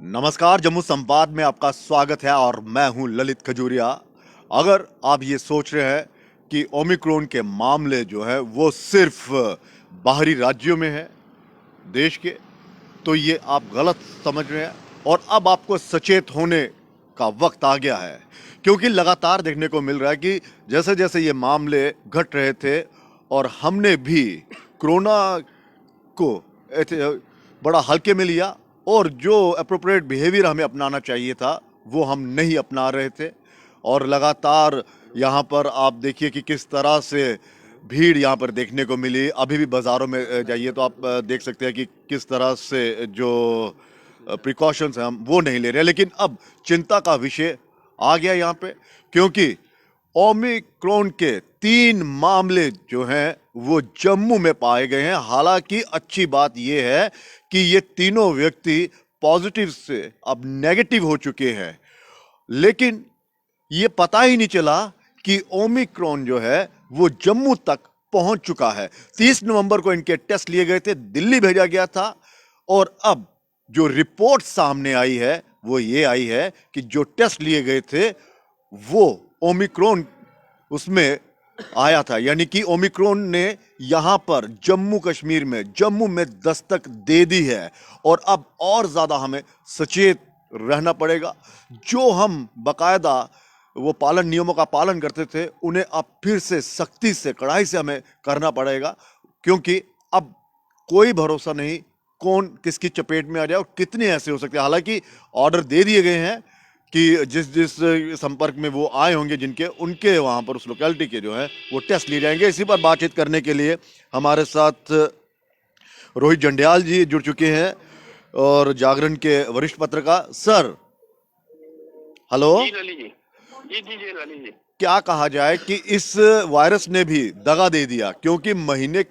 नमस्कार, जम्मू संवाद में आपका स्वागत है और मैं हूं ललित खजूरिया। अगर आप ये सोच रहे हैं कि ओमिक्रॉन के मामले जो है वो सिर्फ बाहरी राज्यों में है देश के, तो ये आप गलत समझ रहे हैं और अब आपको सचेत होने का वक्त आ गया है, क्योंकि लगातार देखने को मिल रहा है कि जैसे जैसे ये मामले घट रहे थे और हमने भी कोरोना को बड़ा हल्के में लिया और जो अप्रोप्रिएट बिहेवियर हमें अपनाना चाहिए था वो हम नहीं अपना रहे थे। और लगातार यहाँ पर आप देखिए कि किस तरह से भीड़ यहाँ पर देखने को मिली। अभी भी बाज़ारों में जाइए तो आप देख सकते हैं कि किस तरह से जो प्रिकॉशंस हैं हम वो नहीं ले रहे हैं। लेकिन अब चिंता का विषय आ गया यहाँ पे, क्योंकि ओमिक्रॉन के 3 मामले जो हैं वो जम्मू में पाए गए हैं। हालांकि अच्छी बात यह है कि ये तीनों व्यक्ति पॉजिटिव से अब नेगेटिव हो चुके हैं, लेकिन ये पता ही नहीं चला कि ओमिक्रॉन जो है वो जम्मू तक पहुंच चुका है। 30 नवंबर को इनके टेस्ट लिए गए थे, दिल्ली भेजा गया था और अब जो रिपोर्ट सामने आई है वो ये आई है कि जो टेस्ट लिए गए थे वो ओमिक्रॉन उसमें आया था, यानी कि ओमिक्रॉन ने यहां पर जम्मू में दस्तक दे दी है। और अब और ज्यादा हमें सचेत रहना पड़ेगा। जो हम बकायदा वो नियमों का पालन करते थे उन्हें अब फिर से सख्ती से कड़ाई से हमें करना पड़ेगा, क्योंकि अब कोई भरोसा नहीं कौन किसकी चपेट में आ जाए और कितने ऐसे हो सकते हैं। हालांकि ऑर्डर दे दिए गए हैं कि जिस जिस संपर्क में वो आए होंगे जिनके उनके वहां पर उस लोकेलिटी के जो है वो टेस्ट लिए जाएंगे। इसी पर बातचीत करने के लिए हमारे साथ रोहित जंडियाल जी जुड़ चुके हैं और जागरण के वरिष्ठ पत्रकार। Sir hello. जी लली जी। जी लली जी। क्या कहा जाए कि इस वायरस ने भी दगा दे दिया, क्योंकि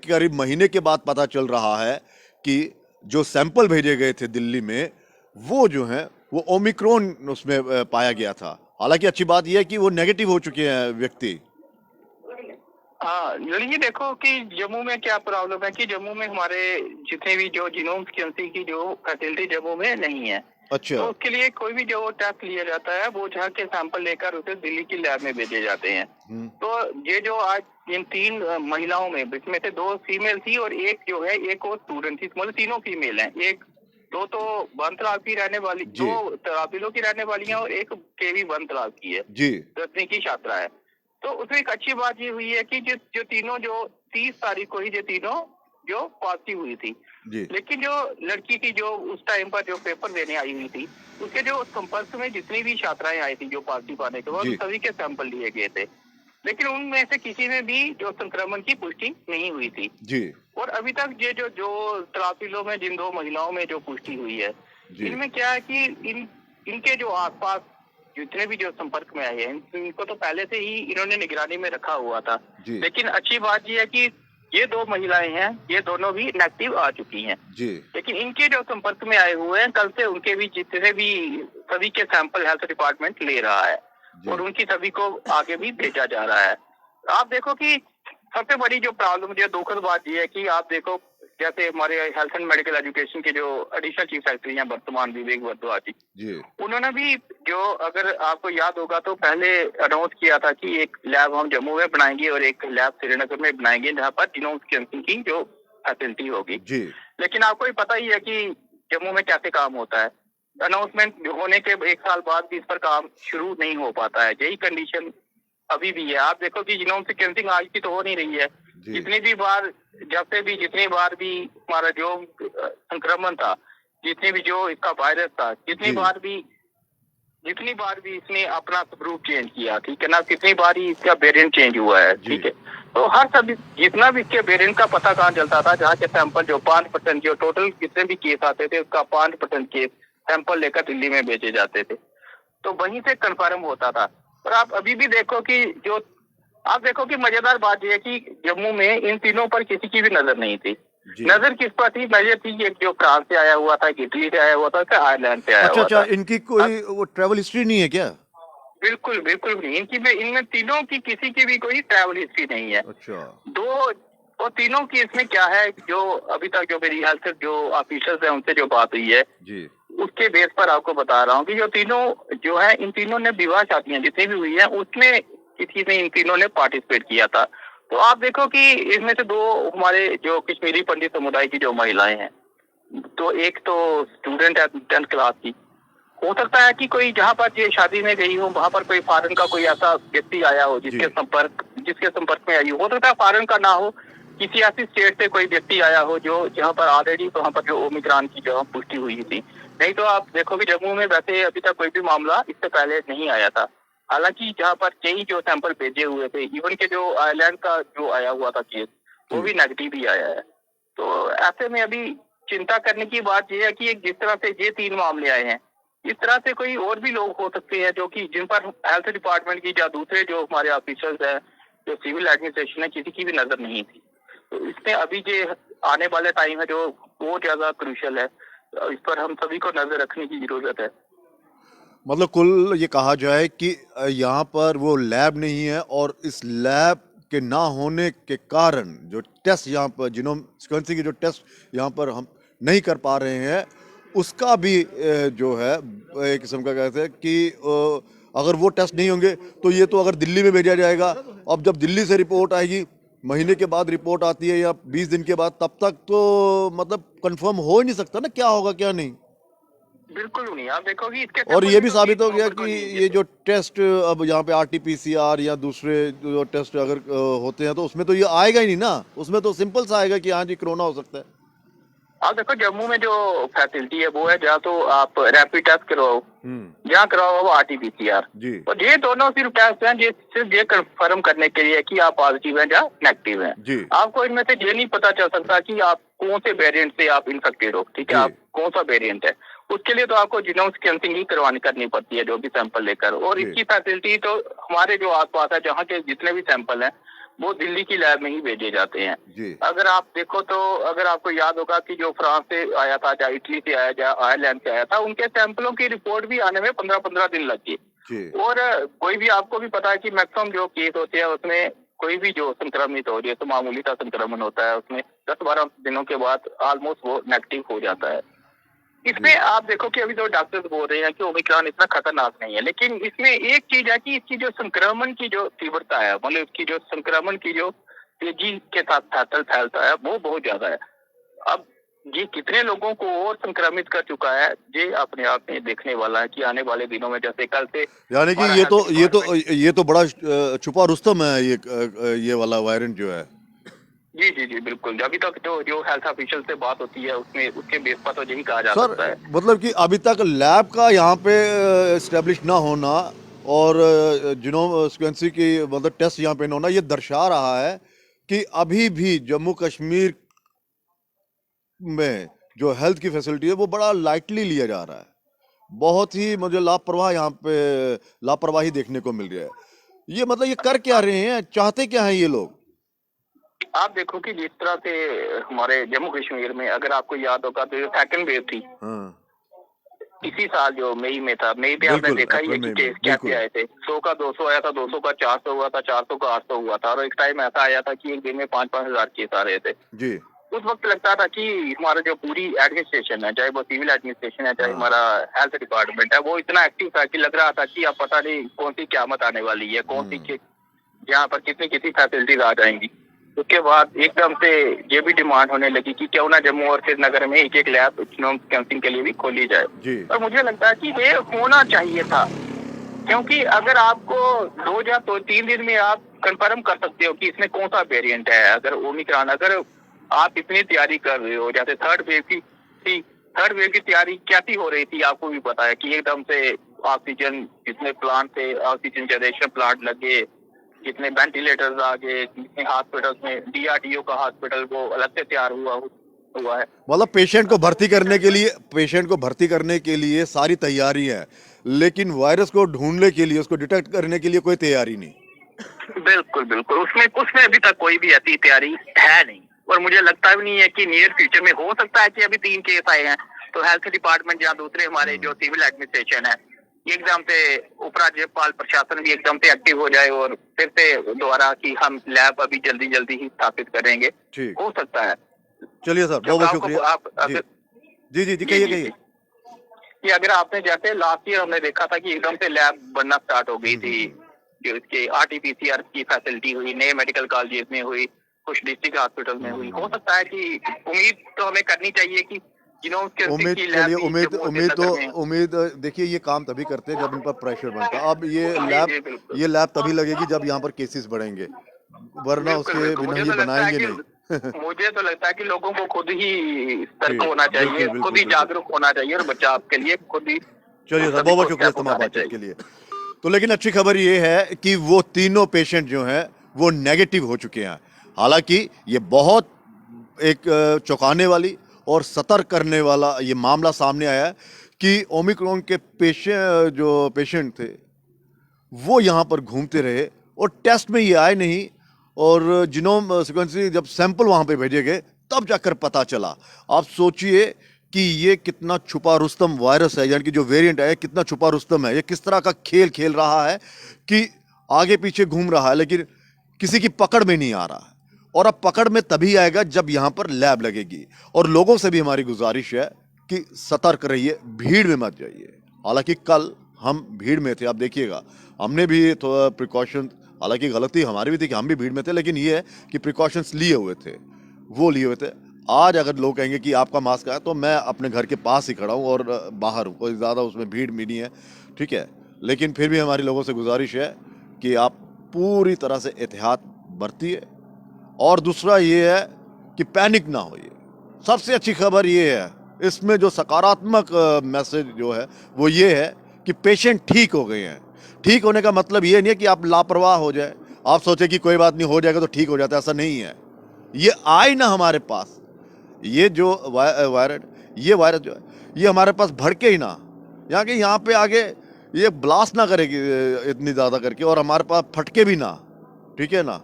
करीब महीने के बाद पता चल रहा है कि जो सैंपल भेजे गए थे दिल्ली में वो जो है वो ओमिक्रॉन उसमें पाया गया था। हालांकि अच्छी बात यह है कि वो नेगेटिव हो चुके हैं व्यक्ति। हाँ लली जी, देखो कि जम्मू में क्या प्रॉब्लम है कि जम्मू में हमारे जितने भी जो जीनोम सीक्वेंसिंग की जो फैसिलिटी जम्मू में नहीं है। अच्छा। तो उसके लिए कोई भी जो टेस्ट लिया जाता है वो जहाँ के सैंपल लेकर उसे दिल्ली की लैब में भेजे जाते हैं। तो ये जो आज इन 3 महिलाओं में, इसमें से 2 फीमेल थी और एक जो है एक और स्टूडेंट थी, मतलब तीनों फीमेल हैं। एक दो तो बनतलाब की रहने वाली, 2 तराबिलों की रहने वाली हैं और एक केवी बनतलाब की है, जी 10वीं की छात्रा है। तो उसमें एक अच्छी बात ये हुई है कि जो तीनों जो 30 तारीख को ही जो तीनों जो पॉजिटिव हुई थी, लेकिन जो लड़की की जो उस टाइम पर जो पेपर देने आई हुई थी उसके जो संपर्क में जितनी भी छात्राएं आई थी जो पॉजिटिव आने के बाद सभी के सैंपल लिए गए थे, लेकिन उनमें से किसी में भी जो संक्रमण की पुष्टि नहीं हुई थी जी। और अभी तक ये जो तरापिलों में जिन 2 महिलाओं में जो पुष्टि हुई है, इनमें क्या है कि इनके जो आसपास जितने भी जो संपर्क में आए हैं इनको तो पहले से ही इन्होंने निगरानी में रखा हुआ था। लेकिन अच्छी बात यह है कि ये 2 महिलाएं हैं, ये दोनों भी नेगेटिव आ चुकी हैं जी। लेकिन इनके जो संपर्क में आए हुए हैं कल से उनके भी जितने भी सभी के सैंपल हेल्थ डिपार्टमेंट ले रहा है और उनकी सभी को आगे भी भेजा जा रहा है। आप देखो कि सबसे बड़ी जो प्रॉब्लम, जो दुखद बात यह है कि आप देखो जैसे हमारे हेल्थ एंड मेडिकल एजुकेशन के जो एडिशनल चीफ सेक्रेटरी हैं वर्तमान विवेक भारद्वाज जी, उन्होंने भी जो, अगर आपको याद होगा तो पहले अनाउंस किया था कि एक लैब हम जम्मू में बनाएंगे और एक लैब श्रीनगर में बनाएंगे जहाँ पर जीनोम सीक्वेंसिंग की जो फैसिलिटी होगी जी। लेकिन आपको भी पता ही है कि जम्मू में कैसे काम होता है, अनाउंसमेंट होने के 1 साल बाद भी इस पर काम शुरू नहीं हो पाता है। यही कंडीशन अभी भी है। आप देखो कि जीनोम सीक्वेंसिंग आज की तो हो नहीं रही है, जितनी बार भी हमारा जो संक्रमण था, जितनी भी जो इसका वायरस था, जितनी बार भी इसने अपना स्वरूप चेंज किया, ठीक है ना, कितनी बार ही इसका वेरिएंट चेंज हुआ है, ठीक है। तो हर सभी जितना भी इसके वेरिएंट का पता कहाँ चलता था, जहाँ के सैंपल जो 5% जो टोटल जितने भी केस आते थे उसका 5% केस सैंपल लेकर दिल्ली में भेजे जाते थे, तो वहीं से कंफर्म होता था। और आप अभी भी देखो कि मजेदार बात यह है कि जम्मू में इन तीनों पर किसी की भी नजर नहीं थी। नजर किस पर थी? नजर थी एक जो फ्रांस से आया हुआ था, इटली से आया हुआ था, आयरलैंड से आया हुआ था। अच्छा, इनकी कोई वो ट्रैवल हिस्ट्री नहीं है क्या? बिल्कुल नहीं, इनमें तीनों की किसी की भी कोई ट्रैवल हिस्ट्री नहीं है। अच्छा। और तीनों की इसमें क्या है, जो अभी तक जो मेरी हेल्थ जो ऑफिसर्स है उनसे जो बात हुई है जी, उसके बेस पर आपको बता रहा हूँ कि जो तीनों जो है, इन तीनों ने विवाह शादियां जितनी भी हुई है उसमें किसी में इन तीनों ने पार्टिसिपेट किया था। तो आप देखो कि इसमें से 2 हमारे जो कश्मीरी पंडित समुदाय की जो महिलाएं हैं, तो एक तो स्टूडेंट है 10th क्लास की। हो सकता है कि कोई जहाँ पर ये शादी में गई हो वहां पर कोई फॉरेन का कोई ऐसा व्यक्ति आया हो जिसके संपर्क में आई हो सकता है फॉरेन का ना हो, किसी ऐसी स्टेट से कोई व्यक्ति आया हो जो जहाँ पर ऑलरेडी वहाँ पर जो ओमिक्रॉन की जो पुष्टि हुई थी। नहीं तो आप देखो कि जम्मू में वैसे अभी तक कोई भी मामला इससे पहले नहीं आया था। हालांकि जहाँ पर कई जो सैंपल भेजे हुए थे, इवन के जो आयरलैंड का जो आया हुआ था केस, वो भी नेगेटिव ही आया है। तो ऐसे में अभी चिंता करने की बात यह है कि जिस तरह से ये 3 मामले आए हैं, इस तरह से कोई और भी लोग हो सकते हैं जो कि जिन पर हेल्थ डिपार्टमेंट की या दूसरे जो हमारे ऑफिसर्स हैं, जो सिविल एडमिनिस्ट्रेशन है, किसी की भी नजर नहीं थी। तो इसमें अभी जो आने वाले टाइम है जो बहुत ज्यादा क्रूशियल है, इस पर हम सभी को नजर रखने की जरूरत है। मतलब कुल ये कहा जाए कि यहाँ पर वो लैब नहीं है और इस लैब के ना होने के कारण जो टेस्ट यहाँ पर जीनोम सीक्वेंसिंग के जो टेस्ट यहाँ पर हम नहीं कर पा रहे हैं, उसका भी जो है एक किस्म का कहते हैं कि अगर वो टेस्ट नहीं होंगे तो ये तो अगर दिल्ली में भेजा जाएगा, अब जब दिल्ली से रिपोर्ट आएगी, महीने के बाद रिपोर्ट आती है या 20 दिन के बाद, तब तक तो मतलब कंफर्म हो ही नहीं सकता ना क्या होगा क्या नहीं। बिल्कुल नहीं, आप देखोगे इसके और ये भी साबित हो गया कि ये जो टेस्ट अब यहाँ पे RT-PCR या दूसरे जो टेस्ट अगर होते हैं तो उसमें तो ये आएगा ही नहीं ना, उसमें तो सिंपल सा आएगा कि हाँ जी कोरोना हो सकता है। आप देखो जम्मू में जो फैसिलिटी है वो है, जहाँ तो आप रैपिड टेस्ट करवाओ, जहाँ करवाओ वो RT-PCR, और ये दोनों सिर्फ टेस्ट हैं सिर्फ ये कंफर्म करने के लिए कि आप पॉजिटिव हैं या नेगेटिव हैं। आपको इनमें से ये नहीं पता चल सकता कि आप कौन से वेरिएंट से आप इन्फेक्टेड हो, ठीक है, आप कौन सा वेरिएंट है। उसके लिए तो आपको जीनोम सीक्वेंसिंग ही करनी पड़ती है, जो भी सैंपल लेकर। और इसकी फैसिलिटी तो हमारे जो आसपास है, जहाँ के जितने भी सैंपल हैं वो दिल्ली की लैब में ही भेजे जाते हैं। अगर आप देखो तो अगर आपको याद होगा कि जो फ्रांस से आया था, या इटली से आया, या आयरलैंड से आया था, उनके सैंपलों की रिपोर्ट भी आने में 15-15 दिन लग गए। और कोई भी आपको भी पता है कि मैक्सिमम जो केस होते हैं उसमें कोई भी जो संक्रमित हो जाए तो मामूली सा संक्रमण होता है, उसमें 10-12 दिनों के बाद ऑलमोस्ट वो नेगेटिव हो जाता है। इसमें आप देखो कि अभी तो डॉक्टर्स बोल रहे हैं कि ओमिक्रॉन इतना खतरनाक नहीं है, लेकिन इसमें एक चीज है कि इसकी जो संक्रमण की जो तीव्रता है, मतलब इसकी जो संक्रमण की जो तेजी के साथ फैलता है वो बहुत ज्यादा है। अब ये कितने लोगों को और संक्रमित कर चुका है, ये अपने आप में देखने वाला है कि आने वाले दिनों में, जैसे कल से, यानी कि ये तो बड़ा छुपा रुस्तम है ये वाला वायरेंट जो है। जी जी जी बिल्कुल। अभी तक जो हेल्थ ऑफिशियल से बात होती है उसमें उसके बेस पर तो यही कहा जा सकता है। मतलब कि अभी तक लैब का यहाँ पे एस्टेब्लिश ना होना और जीनोम सीक्वेंसिंग की मतलब टेस्ट यहाँ पे ना होना, ये दर्शा रहा है कि अभी भी जम्मू कश्मीर में जो हेल्थ की फैसिलिटी है वो बड़ा लाइटली लिया जा रहा है। बहुत ही मुझे लापरवाही देखने को मिल रहा है। ये मतलब ये कर क्या रहे हैं, चाहते क्या हैं ये लोग? आप देखो कि जिस तरह से हमारे जम्मू कश्मीर में, अगर आपको याद होगा तो सेकंड वेव थी, इसी साल जो मई में था, मई में आपने देखा ही है कि केस कैसे आए थे। 100 का 200 आया था, 200 का 400 हुआ था, 400 का 800 हुआ था, और एक टाइम ऐसा आया था कि एक दिन में 5-5 हजार केस आ रहे थे जी। उस वक्त लगता था कि हमारा जो पूरी एडमिनिस्ट्रेशन है, चाहे वो सिविल एडमिनिस्ट्रेशन है, चाहे हमारा हेल्थ डिपार्टमेंट है, वो इतना एक्टिव था कि लग रहा था कि अब पता नहीं कौन सी क़यामत आने वाली है, कौन सी यहाँ पर कितनी फैसिलिटीज आ जाएंगी। उसके बाद एकदम से ये भी डिमांड होने लगी कि क्यों ना जम्मू और श्रीनगर में एक लैब जीनोम सीक्वेंसिंग के लिए भी खोली जाए। और मुझे लगता है कि ये होना चाहिए था, क्योंकि अगर आपको 2 या 3 दिन में आप कंफर्म कर सकते हो कि इसमें कौन सा वेरिएंट है। अगर ओमिक्रॉन, अगर आप इतनी तैयारी कर रहे हो, जैसे थर्ड वेव की तैयारी कैसी हो रही थी, आपको भी पता है कि एकदम से ऑक्सीजन, जितने प्लांट थे, ऑक्सीजन जनरेशन प्लांट लगे, कितने वेंटिलेटर्स आ गए, कितने हॉस्पिटल्स में DRDO का हॉस्पिटल वो अलग से तैयार हुआ है। मतलब पेशेंट को भर्ती करने के लिए सारी तैयारी है, लेकिन वायरस को ढूंढने के लिए, उसको डिटेक्ट करने के लिए कोई तैयारी नहीं। बिल्कुल उसमें अभी तक कोई भी ऐसी तैयारी है नहीं, और मुझे लगता भी नहीं है कि नियर फ्यूचर में हो सकता है कि अभी 3 केस आए हैं तो हेल्थ डिपार्टमेंट या दूसरे हमारे जो सिविल एडमिनिस्ट्रेशन है, एकदम से उपराज्यपाल प्रशासन भी एकदम से एक्टिव हो जाए और फिर से दोबारा कि हम लैब अभी जल्दी ही स्थापित करेंगे। हो सकता है। चलिए सर, बहुत शुक्रिया। जी कहिए। कि अगर आपने जैसे लास्ट ईयर हमने देखा था कि एकदम से लैब बनना स्टार्ट हो गई थी, जो इसके आरटीपीसीआर की फैसिलिटी हुई, नए मेडिकल कॉलेज में हुई, कुछ डिस्ट्रिक्ट हॉस्पिटल में हुई। हो सकता है कि उम्मीद तो हमें करनी चाहिए कि उम्मीद के लिए उम्मीद देखिए, ये काम तभी करते हैं जब इन पर प्रेशर बनता है। अब ये लैब तभी लगेगी जब यहाँ पर केसेस बढ़ेंगे, वरना उसके बिना ये बनाएंगे नहीं। मुझे तो लगता है कि लोगों को खुद ही सतर्क होना चाहिए, खुद ही जागरूक होना चाहिए और बचाव के लिए खुद ही। चलिए सर, बहुत बहुत शुक्रिया तमाम बातचीत के लिए। तो लेकिन अच्छी खबर ये है कि वो तीनों पेशेंट जो हैं वो नेगेटिव हो चुके हैं। हालांकि ये बहुत एक चौंकाने वाली और सतर्क करने वाला ये मामला सामने आया है कि ओमिक्रॉन के जो पेशेंट थे वो यहाँ पर घूमते रहे और टेस्ट में ये आए नहीं, और जीनोम सीक्वेंसिंग जब सैंपल वहाँ पे भेजे गए तब जाकर पता चला। आप सोचिए कि ये कितना छुपा रुस्तम वायरस है, यानी कि जो वेरिएंट है कितना छुपा रुस्तम है। ये किस तरह का खेल खेल रहा है कि आगे पीछे घूम रहा है लेकिन किसी की पकड़ में नहीं आ रहा है। और अब पकड़ में तभी आएगा जब यहाँ पर लैब लगेगी। और लोगों से भी हमारी गुजारिश है कि सतर्क रहिए, भीड़ में मत जाइए। हालांकि कल हम भीड़ में थे, आप देखिएगा हमने भी थोड़ा प्रिकॉशन, हालांकि गलती हमारी भी थी कि हम भी भीड़ में थे, लेकिन ये है कि प्रिकॉशंस लिए हुए थे, वो लिए हुए थे। आज अगर लोग कहेंगे कि आपका मास्क है, तो मैं अपने घर के पास ही खड़ा हूँ और बाहर हूँ, कोई ज़्यादा उसमें भीड़ भी नहीं है, ठीक है। लेकिन फिर भी हमारी लोगों से गुजारिश है कि आप पूरी तरह से एहतियात बरतिए। और दूसरा ये है कि पैनिक ना होइए। सबसे अच्छी खबर ये है, इसमें जो सकारात्मक मैसेज जो है वो ये है कि पेशेंट ठीक हो गए हैं। ठीक होने का मतलब ये नहीं है कि आप लापरवाह हो जाए, आप सोचे कि कोई बात नहीं हो जाएगा तो ठीक हो जाता है, ऐसा नहीं है। ये आए ना हमारे पास, ये जो वायरस जो है ये हमारे पास भड़के ही ना, यहाँ पे आगे ये ब्लास्ट ना करेगी इतनी ज़्यादा करके, और हमारे पास फटके भी ना, ठीक है ना।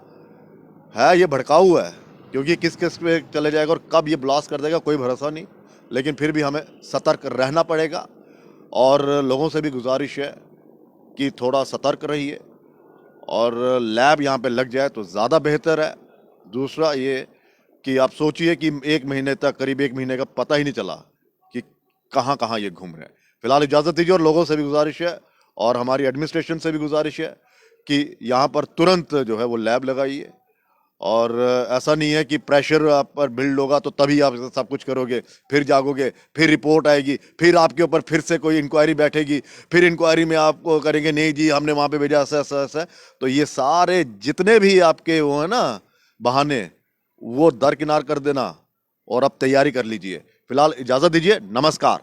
है ये भड़काऊ है, क्योंकि किस किस पे चले जाएगा और कब ये ब्लास्ट कर देगा कोई भरोसा नहीं। लेकिन फिर भी हमें सतर्क रहना पड़ेगा और लोगों से भी गुजारिश है कि थोड़ा सतर्क रहिए और लैब यहाँ पे लग जाए तो ज़्यादा बेहतर है। दूसरा ये कि आप सोचिए कि 1 महीने तक, करीब 1 महीने का पता ही नहीं चला कि कहाँ कहाँ ये घूम रहे हैं। फिलहाल इजाज़त दीजिए, और लोगों से भी गुजारिश है और हमारी एडमिनिस्ट्रेशन से भी गुजारिश है कि यहाँ पर तुरंत जो है वो लैब लगाइए। और ऐसा नहीं है कि प्रेशर आप पर बिल्ड होगा तो तभी आप सब कुछ करोगे, फिर जागोगे, फिर रिपोर्ट आएगी, फिर आपके ऊपर फिर से कोई इंक्वायरी बैठेगी, फिर इंक्वायरी में आपको करेंगे नहीं जी हमने वहाँ पे भेजा ऐसा ऐसा ऐसा। तो ये सारे जितने भी आपके वो है ना बहाने, वो दरकिनार कर देना और अब तैयारी कर लीजिए। फिलहाल इजाज़त दीजिए, नमस्कार।